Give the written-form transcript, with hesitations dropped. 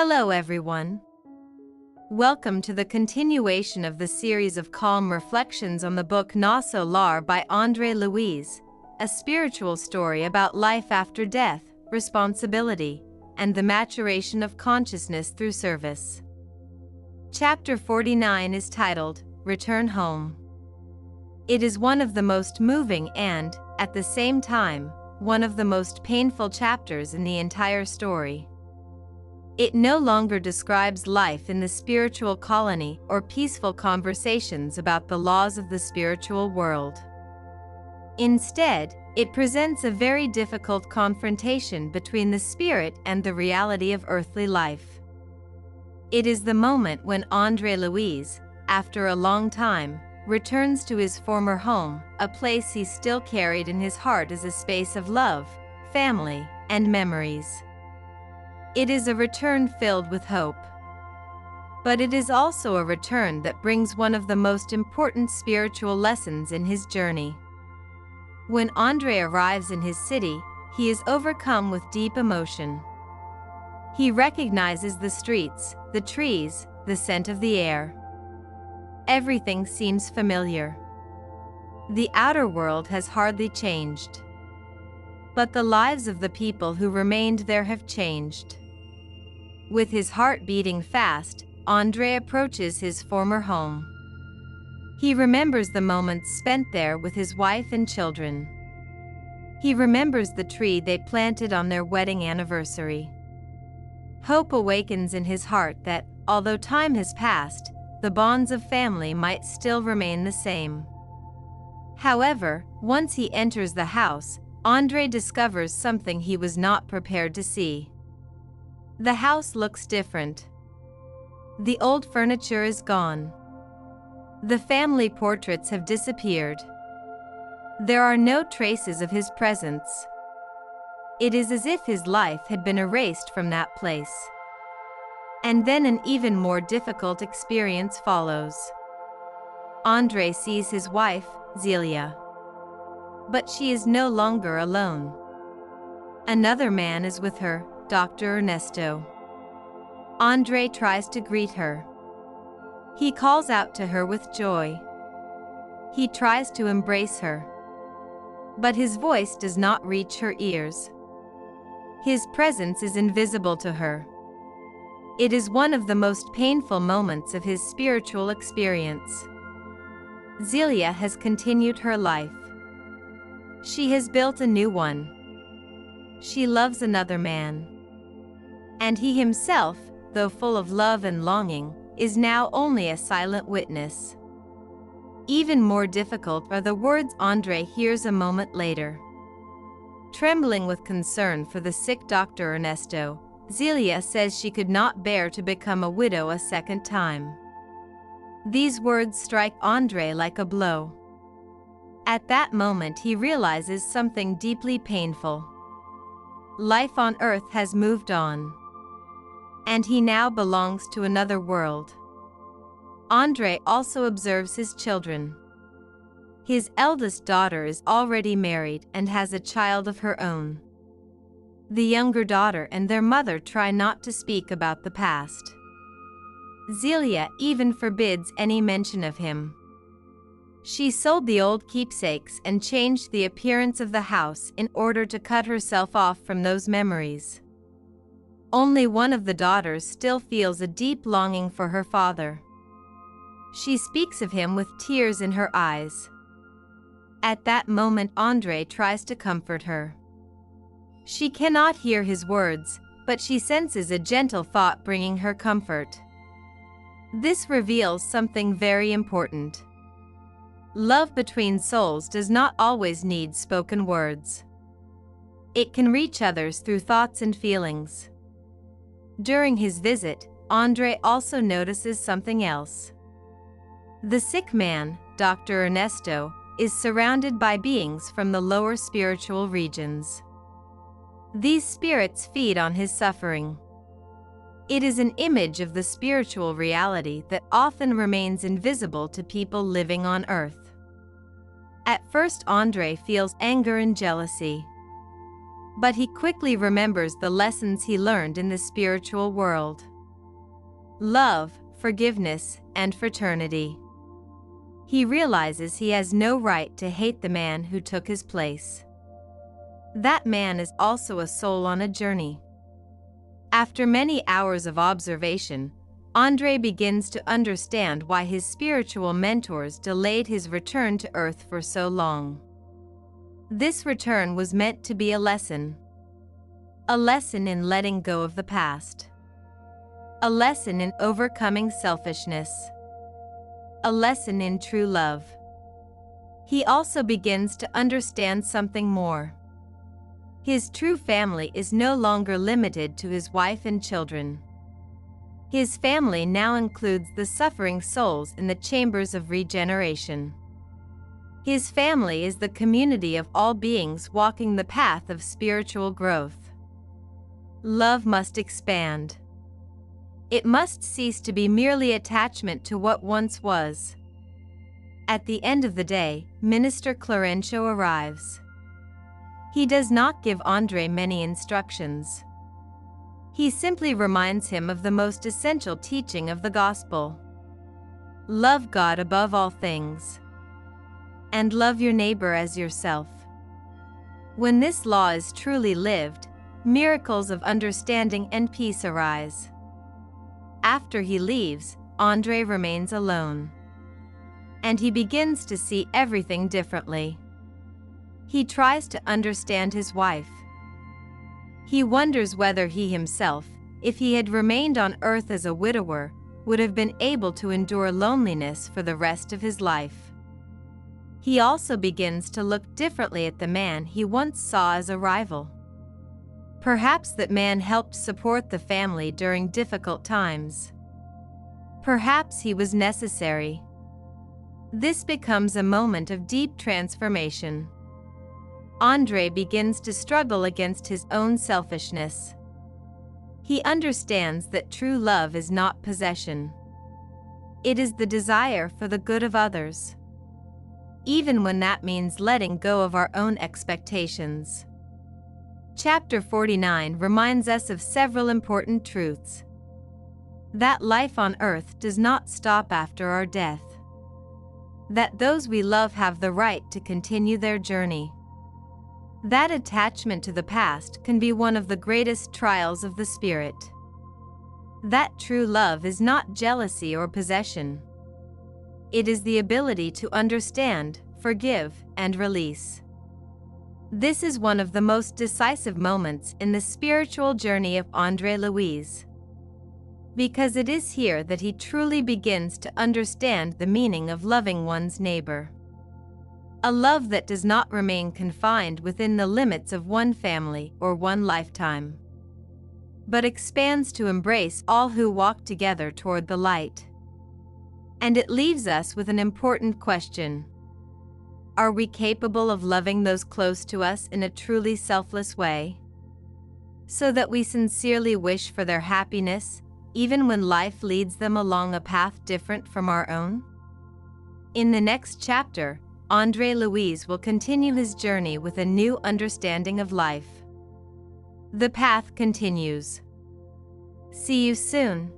Hello everyone. Welcome to the continuation of the series of calm reflections on the book Nosso Lar by André Luiz, a spiritual story about life after death, responsibility, and the maturation of consciousness through service. Chapter 49 is titled, Return Home. It is one of the most moving and, at the same time, one of the most painful chapters in the entire story. It no longer describes life in the spiritual colony or peaceful conversations about the laws of the spiritual world. Instead, it presents a very difficult confrontation between the spirit and the reality of earthly life. It is the moment when André Luiz, after a long time, returns to his former home, a place he still carried in his heart as a space of love, family, and memories. It is a return filled with hope. But it is also a return that brings one of the most important spiritual lessons in his journey. When André arrives in his city, he is overcome with deep emotion. He recognizes the streets, the trees, the scent of the air. Everything seems familiar. The outer world has hardly changed. But the lives of the people who remained there have changed. With his heart beating fast, André approaches his former home. He remembers the moments spent there with his wife and children. He remembers the tree they planted on their wedding anniversary. Hope awakens in his heart that, although time has passed, the bonds of family might still remain the same. However, once he enters the house, André discovers something he was not prepared to see. The house looks different. The old furniture is gone. The family portraits have disappeared. There are no traces of his presence. It is as if his life had been erased from that place. And then an even more difficult experience follows. André sees his wife, Zelia. But she is no longer alone. Another man is with her, Dr. Ernesto. André tries to greet her. He calls out to her with joy. He tries to embrace her. But his voice does not reach her ears. His presence is invisible to her. It is one of the most painful moments of his spiritual experience. Zelia has continued her life. She has built a new one. She loves another man. And he himself, though full of love and longing, is now only a silent witness. Even more difficult are the words André hears a moment later. Trembling with concern for the sick Dr. Ernesto, Zelia says she could not bear to become a widow a second time. These words strike André like a blow. At that moment he realizes something deeply painful. Life on earth has moved on. And he now belongs to another world. André also observes his children. His eldest daughter is already married and has a child of her own. The younger daughter and their mother try not to speak about the past. Zelia even forbids any mention of him. She sold the old keepsakes and changed the appearance of the house in order to cut herself off from those memories. Only one of the daughters still feels a deep longing for her father. She speaks of him with tears in her eyes. At that moment André tries to comfort her. She cannot hear his words, but she senses a gentle thought bringing her comfort. This reveals something very important. Love between souls does not always need spoken words. It can reach others through thoughts and feelings. During his visit, André also notices something else. The sick man, Dr. Ernesto, is surrounded by beings from the lower spiritual regions. These spirits feed on his suffering. It is an image of the spiritual reality that often remains invisible to people living on earth. At first André feels anger and jealousy. But he quickly remembers the lessons he learned in the spiritual world: love, forgiveness, and fraternity. He realizes he has no right to hate the man who took his place. That man is also a soul on a journey. After many hours of observation, André begins to understand why his spiritual mentors delayed his return to Earth for so long. This return was meant to be a lesson. A lesson in letting go of the past. A lesson in overcoming selfishness. A lesson in true love. He also begins to understand something more. His true family is no longer limited to his wife and children. His family now includes the suffering souls in the chambers of regeneration. His family is the community of all beings walking the path of spiritual growth. Love must expand. It must cease to be merely attachment to what once was. At the end of the day, Minister Clarencio arrives. He does not give André many instructions. He simply reminds him of the most essential teaching of the Gospel. Love God above all things. And love your neighbor as yourself. When this law is truly lived, miracles of understanding and peace arise. After he leaves, André remains alone. And he begins to see everything differently. He tries to understand his wife. He wonders whether he himself, if he had remained on earth as a widower, would have been able to endure loneliness for the rest of his life. He also begins to look differently at the man he once saw as a rival. Perhaps that man helped support the family during difficult times. Perhaps he was necessary. This becomes a moment of deep transformation. André begins to struggle against his own selfishness. He understands that true love is not possession. It is the desire for the good of others, even when that means letting go of our own expectations. Chapter 49 reminds us of several important truths. That life on earth does not stop after our death. That those we love have the right to continue their journey. That attachment to the past can be one of the greatest trials of the spirit. That true love is not jealousy or possession. It is the ability to understand, forgive, and release. This is one of the most decisive moments in the spiritual journey of André Luiz. Because it is here that he truly begins to understand the meaning of loving one's neighbor. A love that does not remain confined within the limits of one family or one lifetime, but expands to embrace all who walk together toward the light. And it leaves us with an important question. Are we capable of loving those close to us in a truly selfless way? So that we sincerely wish for their happiness, even when life leads them along a path different from our own? In the next chapter, André Luiz will continue his journey with a new understanding of life. The path continues. See you soon.